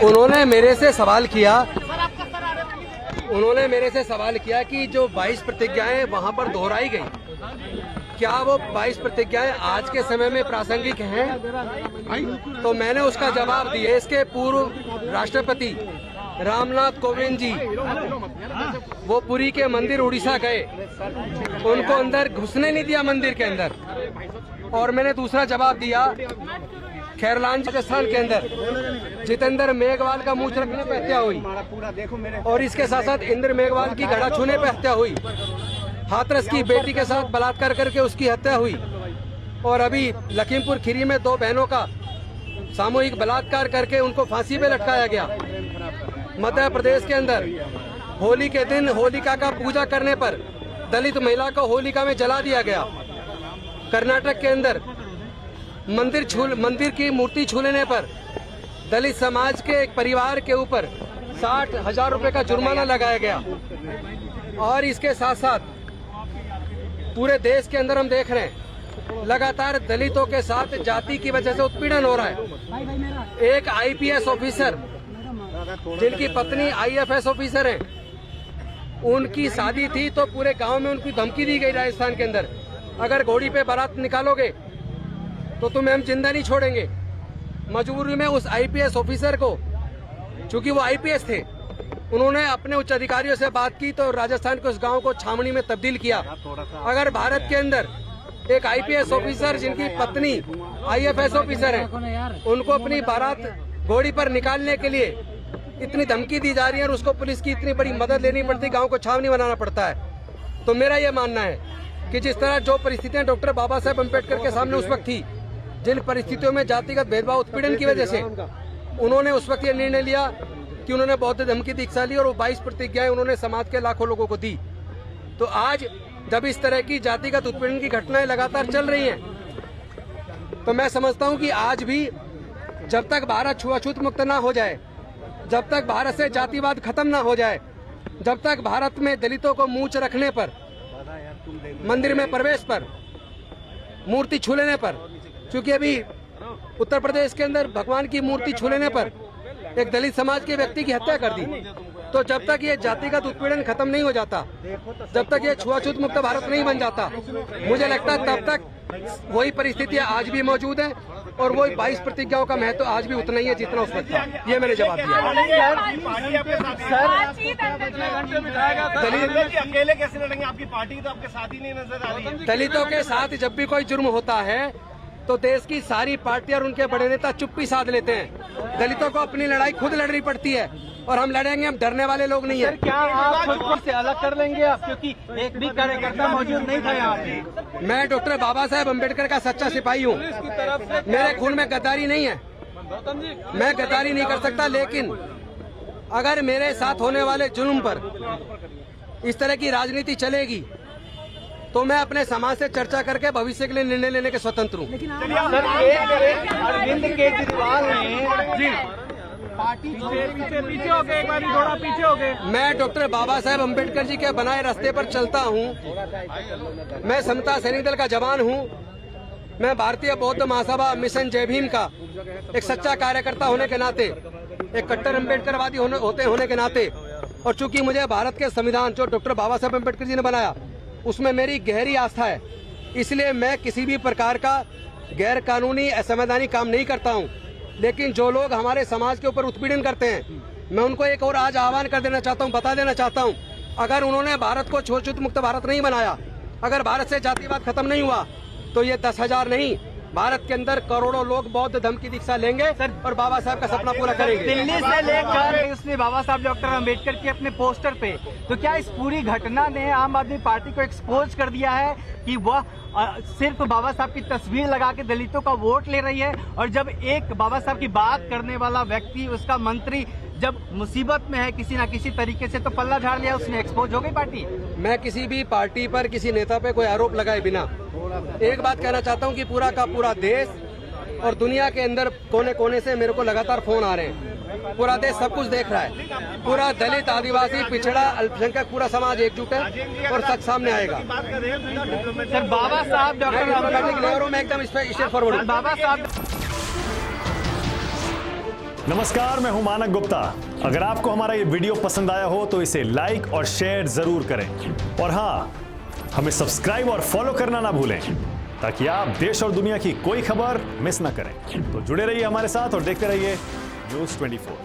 उन्होंने मेरे से सवाल किया कि जो 22 प्रतिज्ञाएं वहां पर दोहराई गई, क्या वो 22 प्रतिज्ञाएं आज के समय में प्रासंगिक हैं? तो मैंने उसका जवाब दिया। इसके पूर्व राष्ट्रपति रामनाथ कोविंद जी वो पुरी के मंदिर उड़ीसा गए, उनको अंदर घुसने नहीं दिया मंदिर के अंदर। और मैंने दूसरा जवाब दिया, खैरलान राजस्थान के अंदर जितेंद्र मेघवाल का मुंह रखने पर हत्या हुई, और इसके साथ साथ इंद्र मेघवाल की घड़ा छूने पर हत्या हुई, हाथरस की बेटी के साथ बलात्कार करके उसकी हत्या हुई, और अभी लखीमपुर खीरी में 2 बहनों का सामूहिक बलात्कार करके उनको फांसी पे लटकाया गया। मध्य प्रदेश के अंदर होली के दिन होलिका का पूजा करने पर दलित महिला को होलिका में जला दिया गया। कर्नाटक के अंदर मंदिर की मूर्ति छू लेने पर दलित समाज के एक परिवार के ऊपर 60,000 रुपए का जुर्माना लगाया गया। और इसके साथ साथ पूरे देश के अंदर हम देख रहे हैं लगातार दलितों के साथ जाति की वजह से उत्पीड़न हो रहा है। एक आईपीएस ऑफिसर जिनकी पत्नी आईएफएस ऑफिसर है, उनकी शादी थी तो पूरे गांव में उनकी धमकी दी गई राजस्थान के अंदर, अगर घोड़ी पे बारात निकालोगे तो तुम्हें हम जिंदा नहीं छोड़ेंगे। मजबूरी में उस आईपीएस ऑफिसर को, चूंकि वो आईपीएस थे, उन्होंने अपने उच्च अधिकारियों से बात की तो राजस्थान के उस गांव को छावनी में तब्दील किया। अगर भारत के अंदर एक आईपीएस ऑफिसर जिनकी पत्नी आईएफएस ऑफिसर है, उनको अपनी बारात घोड़ी पर निकालने के लिए इतनी धमकी दी जा रही है और उसको पुलिस की इतनी बड़ी मदद लेनी पड़ती, गांव को छावनी बनाना पड़ता है, तो मेरा ये मानना है कि जिस तरह जो परिस्थितियां डॉक्टर बाबा साहेब अम्बेडकर के सामने उस वक्त थी, जिन परिस्थितियों में जातिगत भेदभाव उत्पीड़न की वजह से उन्होंने उस वक्त ये निर्णय लिया कि उन्होंने बौद्ध धर्म की दीक्षा ली और वो 22 प्रतिज्ञाएं उन्होंने समाज के लाखों लोगों को दी। तो आज जब इस तरह की जातिगत उत्पीड़न की घटनाएं लगातार चल रही हैं, तो मैं समझता हूं कि आज भी जब तक भारत छुआछूत मुक्त ना हो जाए, जब तक भारत से जातिवाद खत्म ना हो जाए, जब तक भारत में दलितों को मूंछ रखने पर, मंदिर में प्रवेश पर, मूर्ति छू लेने पर, क्योंकि अभी उत्तर प्रदेश के अंदर भगवान की मूर्ति छू लेने पर एक दलित समाज के व्यक्ति की हत्या कर दी, तो जब तक ये जातिगत उत्पीड़न खत्म नहीं हो जाता, जब तक ये छुआछूत मुक्त भारत नहीं बन जाता, मुझे लगता है तब तक वही परिस्थितियां आज भी मौजूद हैं और वही 22 प्रतिज्ञाओं का महत्व आज भी उतना ही है जितना उस वक्त था। ये मैंने जवाब दिया। अकेले कैसे लड़ेंगे? आपकी पार्टी तो आपके साथ ही नहीं नजर आ रही है। दलितों के साथ जब भी कोई जुर्म होता है तो देश की सारी पार्टियां और उनके बड़े नेता चुप्पी साध लेते हैं। दलितों को अपनी लड़ाई खुद लड़नी पड़ती है और हम लड़ेंगे, हम डरने वाले लोग नहीं है। क्या आप खुद से अलग कर लेंगे आप, क्योंकि एक भी कार्यकर्ता मौजूद नहीं था यहाँ पे? मैं डॉक्टर बाबा साहेब अम्बेडकर का सच्चा सिपाही हूँ, मेरे खून में गद्दारी नहीं है, मैं गद्दारी नहीं कर सकता। लेकिन अगर मेरे साथ होने वाले जुल्म पर इस तरह की राजनीति चलेगी तो मैं अपने समाज से चर्चा करके भविष्य के लिए निर्णय लेने के स्वतंत्र हूँ। अरविंद केजरीवाल ने पार्टी पीछे हो गए, एक बार थोड़ा पीछे हो गए। मैं डॉक्टर बाबा साहेब अम्बेडकर जी के बनाए रास्ते पर चलता हूँ। मैं समता सैनिक दल का जवान हूँ। मैं भारतीय बौद्ध महासभा मिशन जय भीम का एक सच्चा कार्यकर्ता होने के नाते, एक कट्टर अम्बेडकरवादी होने के नाते, और चूंकि मुझे भारत के संविधान जो डॉक्टर बाबा साहेब अम्बेडकर जी ने बनाया उसमें मेरी गहरी आस्था है, इसलिए मैं किसी भी प्रकार का गैर कानूनी असंवैधानिक काम नहीं करता हूं। लेकिन जो लोग हमारे समाज के ऊपर उत्पीड़न करते हैं, मैं उनको एक और आज आह्वान कर देना चाहता हूं, बता देना चाहता हूं, अगर उन्होंने भारत को छुआछूत मुक्त भारत नहीं बनाया, अगर भारत से जातिवाद खत्म नहीं हुआ, तो ये 10,000 नहीं, भारत के अंदर करोड़ों लोग बौद्ध धर्म की दीक्षा लेंगे और बाबा साहब का सपना पूरा करेंगे। दिल्ली से लेकर उसने बाबा साहब डॉक्टर अम्बेडकर के अपने पोस्टर पे, तो क्या इस पूरी घटना ने आम आदमी पार्टी को एक्सपोज कर दिया है कि वह सिर्फ बाबा साहब की तस्वीर लगा के दलितों का वोट ले रही है, और जब एक बाबा साहब की बात करने वाला व्यक्ति, उसका मंत्री जब मुसीबत में है किसी ना किसी तरीके से, तो पल्ला झाड़ लिया, उसने एक्सपोज हो गई पार्टी? मैं किसी भी पार्टी पर, किसी नेता पे कोई आरोप लगाए बिना एक बात कहना चाहता हूं कि पूरा का पूरा देश और दुनिया के अंदर कोने कोने से मेरे को लगातार फोन आ रहे हैं। पूरा देश सब कुछ देख रहा है, पूरा दलित, आदिवासी, पिछड़ा, अल्पसंख्यक पूरा समाज एकजुट है और सच सामने आएगा। सर बाबा साहब डॉक्टर अम्बेडकर में एकदम स्ट्रेट फॉरवर्ड। बाबा साहब नमस्कार, मैं हूं मानक गुप्ता। अगर आपको हमारा ये वीडियो पसंद आया हो तो इसे लाइक और शेयर जरूर करें और हाँ, हमें सब्सक्राइब और फॉलो करना ना भूलें ताकि आप देश और दुनिया की कोई खबर मिस ना करें। तो जुड़े रहिए हमारे साथ और देखते रहिए News 24।